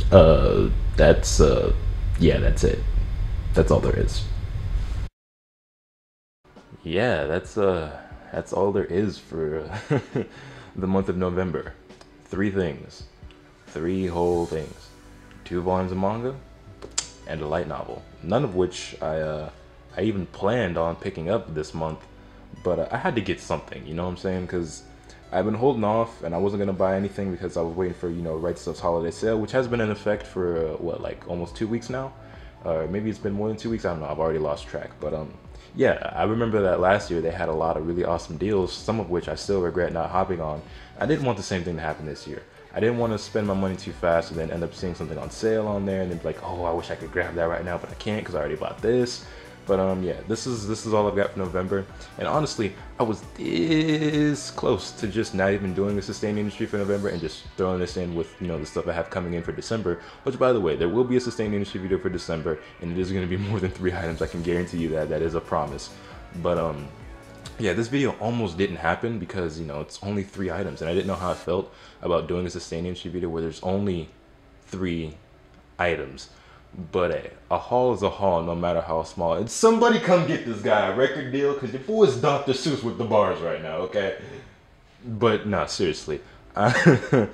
That's yeah, that's it. That's all there is. Yeah, that's all there is for the month of November. Three things, three whole things, two volumes of manga, and a light novel. None of which I even planned on picking up this month, but I had to get something. You know what I'm saying? Because I've been holding off, and I wasn't gonna buy anything because I was waiting for Right Stuff's holiday sale, which has been in effect for what, like almost 2 weeks now, or maybe it's been more than 2 weeks. I don't know. I've already lost track, but yeah, I remember that last year they had a lot of really awesome deals, some of which I still regret not hopping on. I didn't want the same thing to happen this year. I didn't want to spend my money too fast and then end up seeing something on sale on there and then be like, oh, I wish I could grab that right now, but I can't because I already bought this. But yeah, this is all I've got for November. And honestly, I was this close to just not even doing a sustained industry for November and just throwing this in with the stuff I have coming in for December. Which, by the way, there will be a sustained industry video for December, and it is going to be more than 3 items. I can guarantee you that. That is a promise. But yeah, this video almost didn't happen because it's only 3 items, and I didn't know how I felt about doing a sustained industry video where there's only 3 items. But hey, a haul is a haul no matter how small. And somebody come get this guy a record deal because your boy is Dr. Seuss with the bars right now, okay? But no, seriously. Yeah,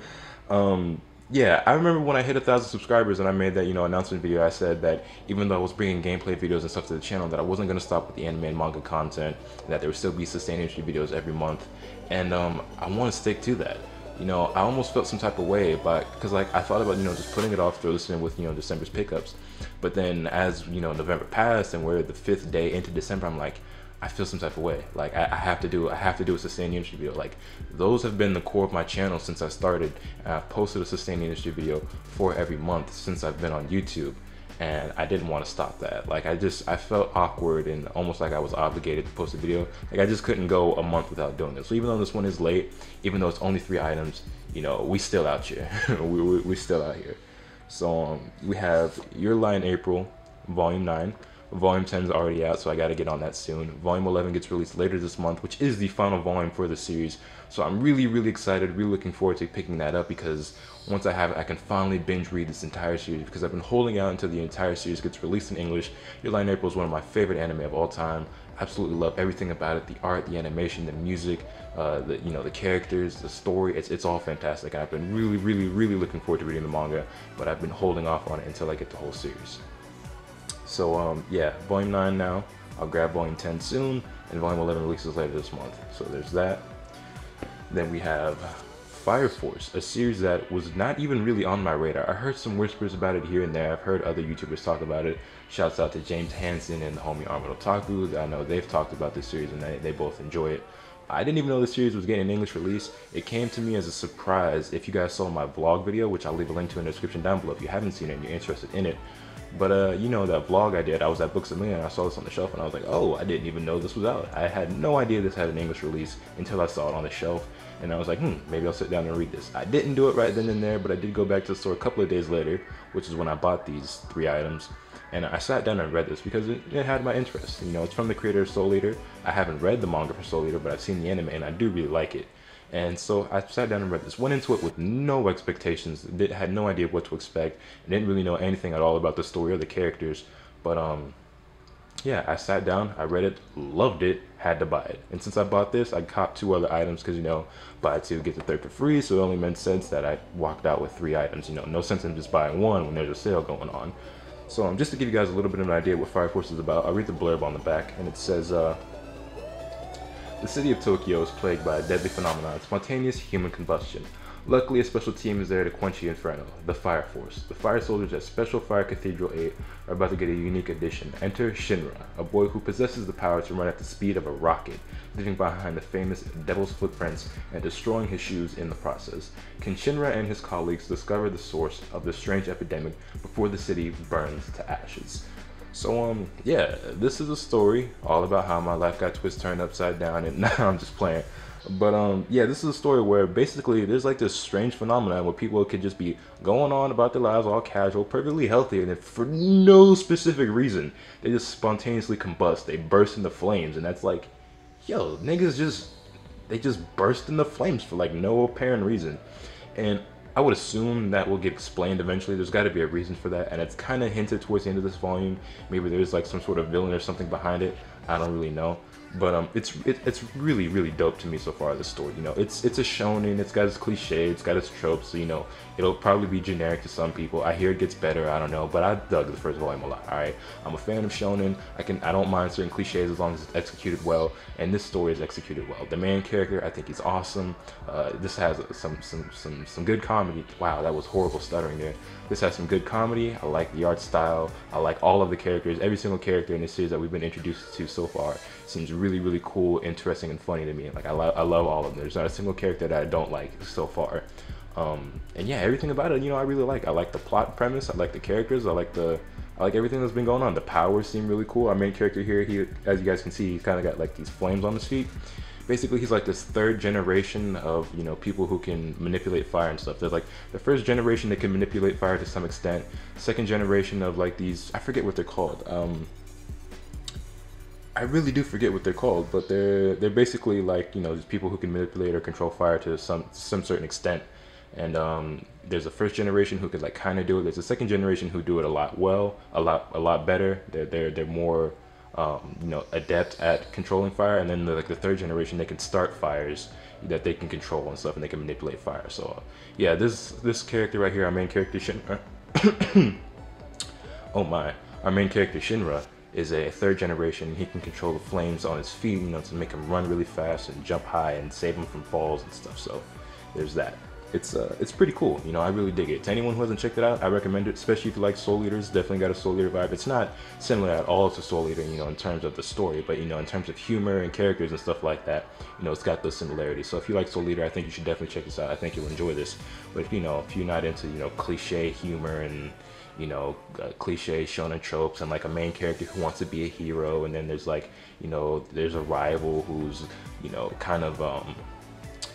I remember when I hit 1,000 subscribers and I made that announcement video. I said that even though I was bringing gameplay videos and stuff to the channel, that I wasn't gonna stop with the anime and manga content, and that there would still be sustained industry videos every month. And I want to stick to that. I almost felt some type of way, but because like I thought about just putting it off, throw this in with December's pickups. But then as November passed and we're the 5th day into December, I'm like, I feel some type of way. Like I have to do a sustained industry video. Like those have been the core of my channel since I started. And I've posted a sustained industry video for every month since I've been on YouTube. And I didn't want to stop that. Like I felt awkward and almost like I was obligated to post a video. Like I just couldn't go a month without doing this. So even though this one is late, even though it's only 3 items, we still out here. we still out here. So we have Your Lie in April, Volume 9. Volume 10 is already out, so I gotta get on that soon. Volume 11 gets released later this month, which is the final volume for the series. So I'm really, really excited, really looking forward to picking that up because once I have it, I can finally binge read this entire series because I've been holding out until the entire series gets released in English. Your Lie in April is one of my favorite anime of all time. Absolutely love everything about it, the art, the animation, the music, the characters, the story. It's all fantastic. And I've been really, really, really looking forward to reading the manga, but I've been holding off on it until I get the whole series. So yeah, Volume 9 now. I'll grab Volume 10 soon, and Volume 11 releases later this month. So there's that. Then we have Fire Force, a series that was not even really on my radar. I heard some whispers about it here and there. I've heard other YouTubers talk about it. Shouts out to James Hansen and the homie Armado Otaku. I know they've talked about this series and they both enjoy it. I didn't even know this series was getting an English release. It came to me as a surprise. If you guys saw my vlog video, which I'll leave a link to in the description down below if you haven't seen it and you're interested in it. But that vlog I did, I was at Books A Million and I saw this on the shelf and I was like, oh, I didn't even know this was out. I had no idea this had an English release until I saw it on the shelf. And I was like, maybe I'll sit down and read this. I didn't do it right then and there, but I did go back to the store a couple of days later, which is when I bought these 3 items. And I sat down and read this because it had my interest. It's from the creator of Soul Eater. I haven't read the manga for Soul Eater, but I've seen the anime and I do really like it. And so I sat down and read this. Went into it with no expectations. Had no idea what to expect. I didn't really know anything at all about the story or the characters. But yeah, I sat down, I read it, loved it, had to buy it. And since I bought this, I copped 2 other items because, buy 2, get the 3rd for free. So it only made sense that I walked out with 3 items. No sense in just buying 1 when there's a sale going on. So just to give you guys a little bit of an idea what Fire Force is about, I'll read the blurb on the back. And it says, the city of Tokyo is plagued by a deadly phenomenon, spontaneous human combustion. Luckily, a special team is there to quench the inferno, the Fire Force. The fire soldiers at Special Fire Cathedral 8 are about to get a unique addition. Enter Shinra, a boy who possesses the power to run at the speed of a rocket, leaving behind the famous Devil's Footprints and destroying his shoes in the process. Can Shinra and his colleagues discover the source of the strange epidemic before the city burns to ashes? So yeah, this is a story all about how my life got turned upside down, and now I'm just playing. But yeah, this is a story where basically there's like this strange phenomenon where people could just be going on about their lives all casual, perfectly healthy, and then for no specific reason, they just spontaneously combust. They burst into flames, and that's like, yo, niggas they just burst into flames for like no apparent reason. And I would assume that will get explained eventually. There's got to be a reason for that, and it's kind of hinted towards the end of this volume. Maybe there's like some sort of villain or something behind it. I don't really know, but it's really dope to me so far. This story, you know, it's a shonen. It's got its cliche, it's got its tropes. So, you know, it'll probably be generic to some people. I hear it gets better. I don't know, but I dug the first volume a lot. All right, I'm a fan of shonen. I don't mind certain cliches as long as it's executed well, and this story is executed well. The main character, I think he's awesome. This has some good comedy. Wow, that was horrible stuttering there. This has some good comedy. I like the art style. I like all of the characters. Every single character in this series that we've been introduced to so far seems really cool, interesting, and funny to me. Like I love all of them. There's not a single character that I don't like so far. And yeah, everything about it, you know, I really like. I like the plot premise. I like the characters. I like everything that's been going on. The powers seem really cool. Our main character here, he, as you guys can see, he's kind of got like these flames on his feet. Basically, he's like this third generation of, you know, people who can manipulate fire and stuff. There's like the first generation that can manipulate fire to some extent. Second generation of like these, I forget what they're called. I really do forget what they're called, but they're basically like, you know, these people who can manipulate or control fire to some certain extent. And there's a first generation who could like kind of do it. There's a second generation who do it a lot a lot better. They're more you know, adept at controlling fire, and then like the third generation, they can start fires that they can control and stuff, and they can manipulate fire. So yeah, this character right here, our main character Shinra, oh my, our main character Shinra is a third generation. He can control the flames on his feet, you know, to make him run really fast and jump high and save him from falls and stuff. So there's that. It's pretty cool, you know. I really dig it. To anyone who hasn't checked it out, I recommend it, especially if you like Soul Eaters. Definitely got a Soul Eater vibe. It's not similar at all to Soul Eater, you know, in terms of the story, but you know, in terms of humor and characters and stuff like that, you know, it's got those similarities. So if you like Soul Eater, I think you should definitely check this out. I think you'll enjoy this. But if, you know, if you're not into, you know, cliche humor and, you know, cliche shonen tropes and like a main character who wants to be a hero, and then there's like, you know, there's a rival who's, you know, kind of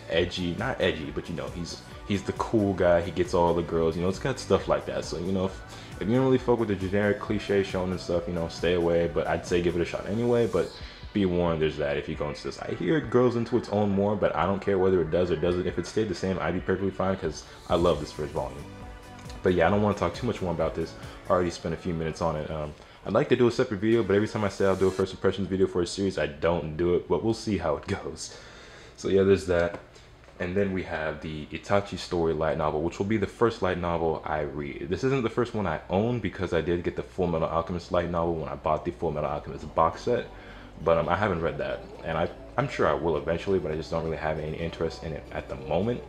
edgy, not edgy, but you know, he's the cool guy, he gets all the girls, you know, it's got stuff like that. So, you know, if you don't really fuck with the generic cliche shonen stuff, you know, stay away, but I'd say give it a shot anyway. But be warned, there's that if you go into this. I hear it grows into its own more, but I don't care whether it does or doesn't. If it stayed the same, I'd be perfectly fine, because I love this first volume. But yeah, I don't want to talk too much more about this. I already spent a few minutes on it. I'd like to do a separate video, but every time I say I'll do a first impressions video for a series, I don't do it, but we'll see how it goes. So yeah, there's that. And then we have the Itachi story light novel, which will be the first light novel I read. This isn't the first one I own, because I did get the Full Metal Alchemist light novel when I bought the Full Metal Alchemist box set. But I haven't read that, and I'm sure I will eventually, but I just don't really have any interest in it at the moment.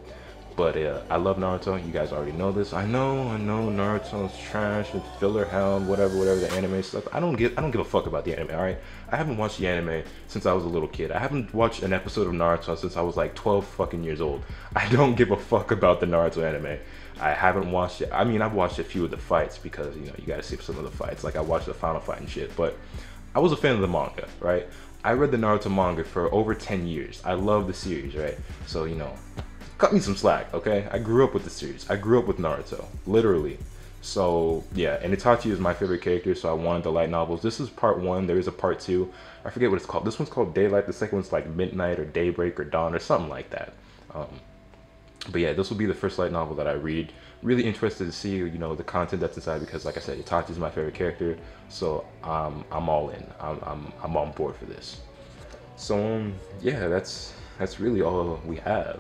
But I love Naruto. You guys already know this. I know Naruto's trash, it's filler hell, whatever the anime stuff. I don't give a fuck about the anime, alright? I haven't watched the anime since I was a little kid. I haven't watched an episode of Naruto since I was like 12 fucking years old. I don't give a fuck about the Naruto anime. I haven't watched it. I mean, I've watched a few of the fights because, you know, you gotta see some of the fights. Like, I watched the final fight and shit, but I was a fan of the manga, right? I read the Naruto manga for over 10 years. I love the series, right? So, you know, cut me some slack, okay? I grew up with the series. I grew up with Naruto, literally. So yeah, and Itachi is my favorite character, so I wanted the light novels. This is part 1. There is a part 2. I forget what it's called. This one's called Daylight. The second one's like Midnight or Daybreak or Dawn or something like that. But yeah, this will be the first light novel that I read. Really interested to see, you know, the content that's inside, because like I said, Itachi is my favorite character. So I'm all in. I'm on board for this. So yeah, that's really all we have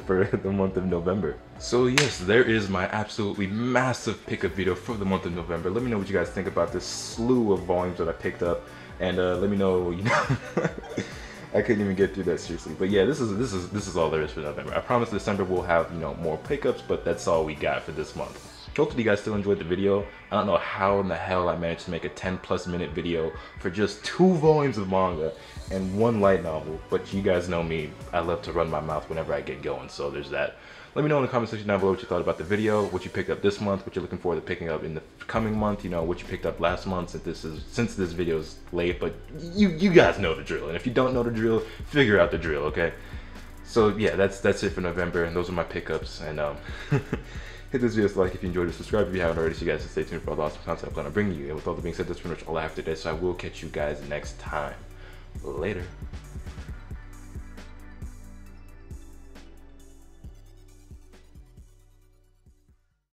for the month of November. So yes, there is my absolutely massive pickup video for the month of November. Let me know what you guys think about this slew of volumes that I picked up, and let me know, you know, I couldn't even get through that, seriously. But yeah, this is all there is for November. I promise December we'll have, you know, more pickups, but that's all we got for this month. Hopefully you guys still enjoyed the video. I don't know how in the hell I managed to make a 10+ minute video for just 2 volumes of manga and 1 light novel, but you guys know me, I love to run my mouth whenever I get going, so there's that. Let me know in the comment section down below what you thought about the video, what you picked up this month, what you're looking forward to picking up in the coming month, you know, what you picked up last month, since this video is late, but you guys know the drill, and if you don't know the drill, figure out the drill, okay? So yeah, that's it for November, and those are my pickups, and hit this video a like if you enjoyed it, subscribe if you haven't already, so you guys can stay tuned for all the awesome content I'm gonna bring you. And with all that being said, that's pretty much all I have today, so I will catch you guys next time. Later.